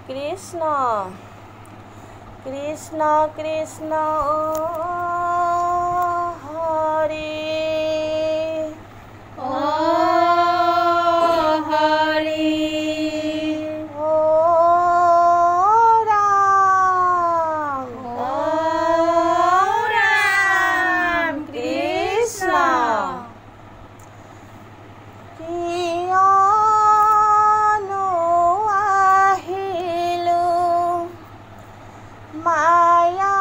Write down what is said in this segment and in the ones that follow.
কৃষ্ণ কৃষ্ণ কৃষ্ণ হৰে হৰে ও ৰাম ৰাম কৃষ্ণ মায়া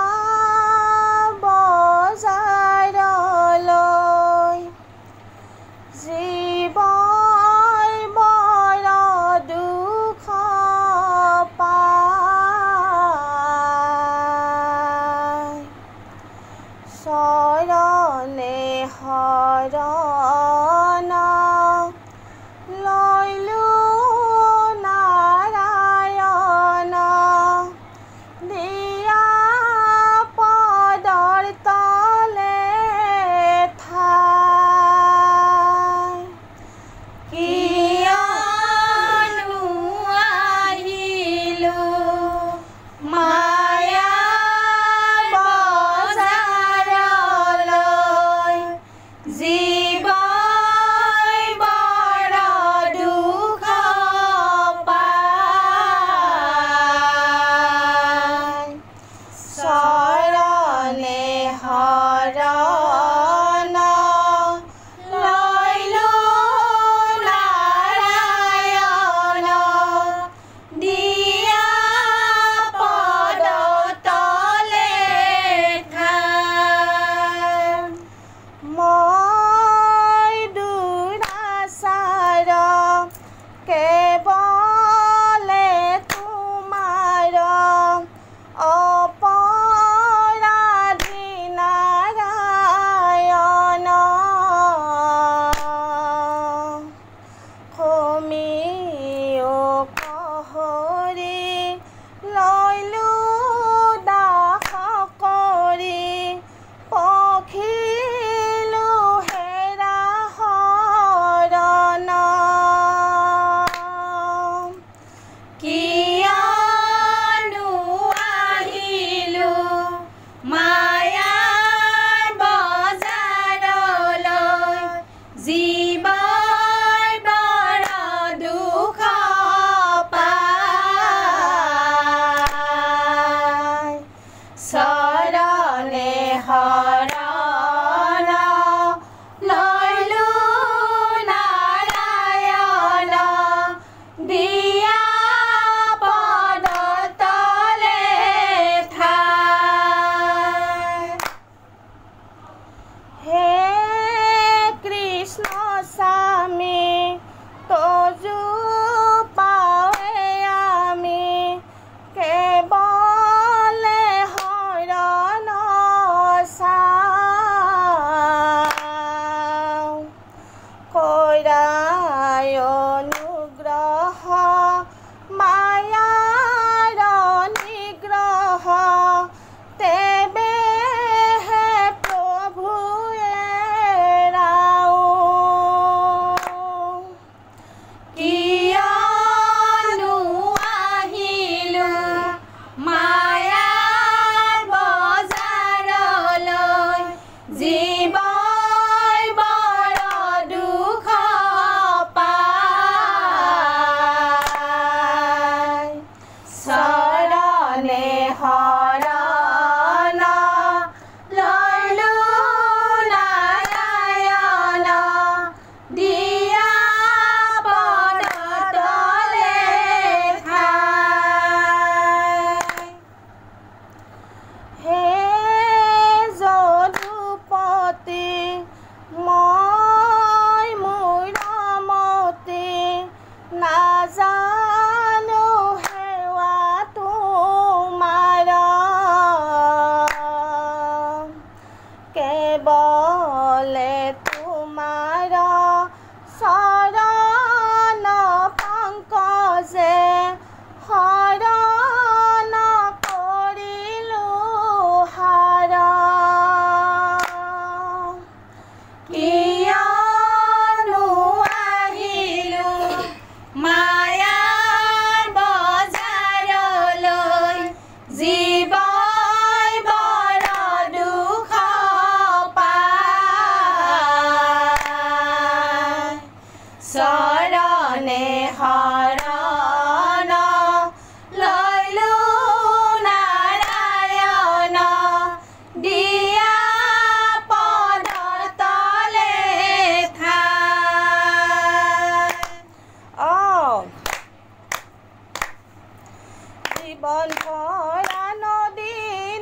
জীৱন ভৰা নদী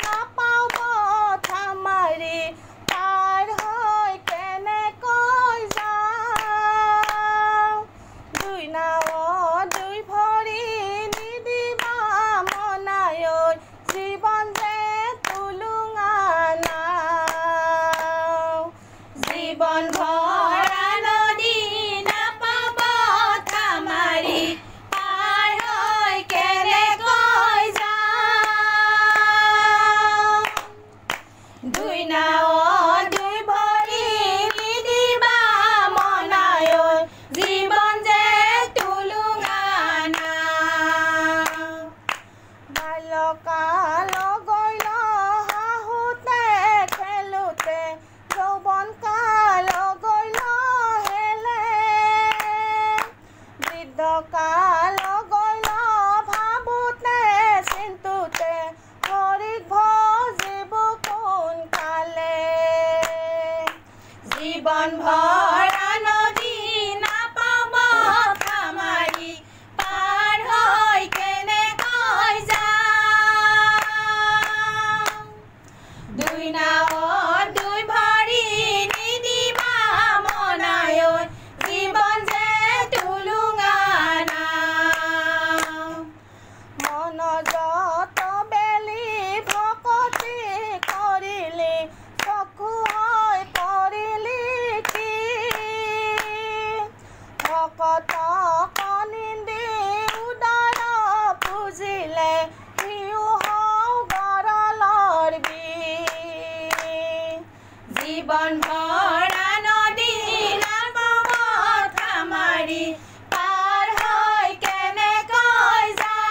নাপাওঁ পথা মাৰি পাৰ হৈ কেনেকৈ যাওঁ দুই নাৱত দুই ভৰি নিদিবা মনাই ঐ জীৱন যে টুলুঙা নাও জীৱন ভৰা নদী নাপাওঁ পথা মাৰি পাৰ হৈ কেনেকৈ যাওঁ দুই নাৱত দুই ভৰি নিদিবা মনাই ঐ জীৱন যে টুলুঙা নাও বাল্যকাল গ'ল হাঁহোতে খেলোতে যৌৱন কাল গ'ল হেলে বৃদ্ধকাল গ'ল ভাবোতে চিন্তুতে হৰিক ভজিব কোনকালে জীৱন ভৰা নদী নাপাওঁ পথা মাৰি পাৰ হৈ কেনেকৈ যাওঁ দুই নাৱত দুই ভৰি নিদিবা মনাই ঐ জীৱন যে টুলুঙা নাও মন যত বেলি ভকতি কৰিলি চকু হৈ পৰিলি কি ভকতক নিন্দি উদৰ পুজিলে সিও হওঁ গৰলৰ বিষ জীৱন ভৰা নদী নাপাওঁ পথা মাৰি পাৰ হৈ কেনেকৈ যাওঁ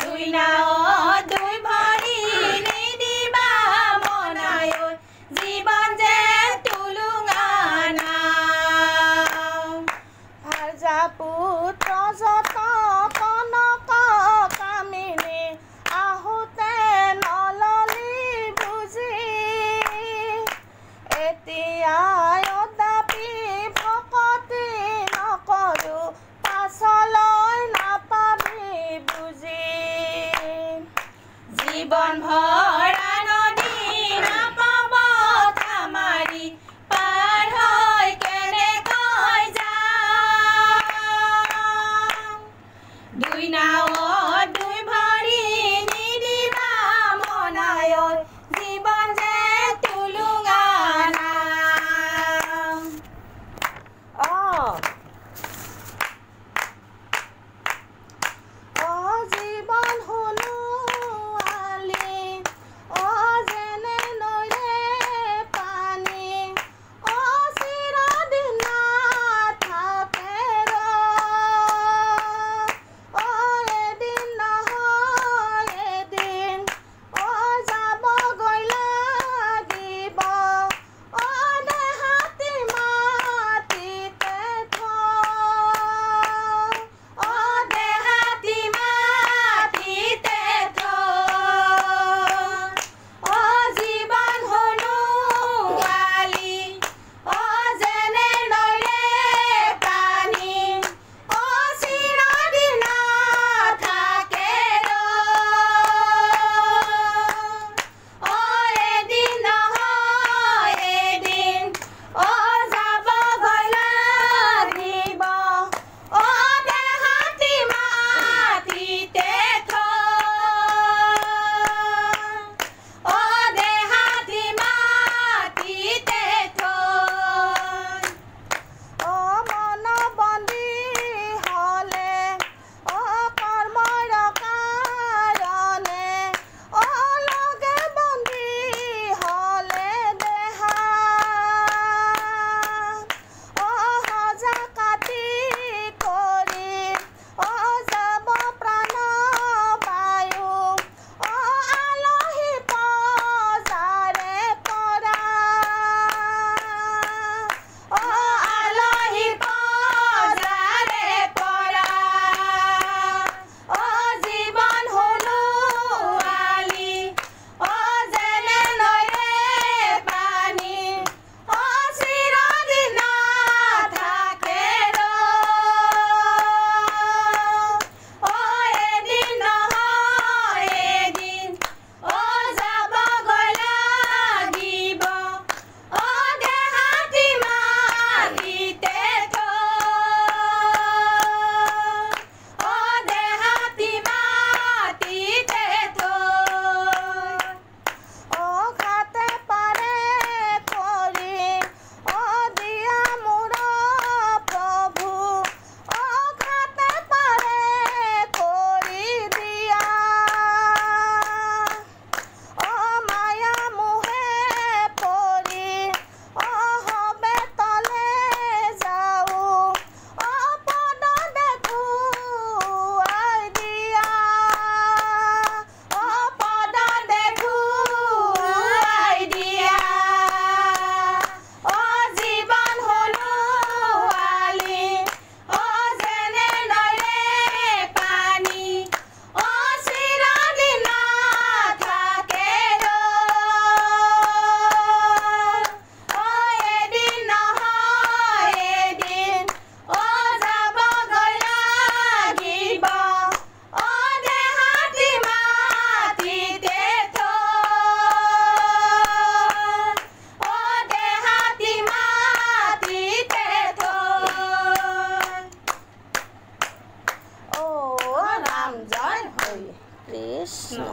দুই নাৱত দুই ভৰি নিদিবা মনাই ঐ জীৱন যে টুলুঙা নাও ভাৰ্যা পুত্ৰ যত কনক কামিনী আহোতে নললি বুজি এতিয়া অদাপি ভকতি নকৰো পাছলৈ নাপাবি বুজি জীৱন ভৰা নদী নাপাওঁ পথা মাৰি পাৰ হৈ কেনেকৈ যাওঁ জয় হৰি কৃষ্ণ।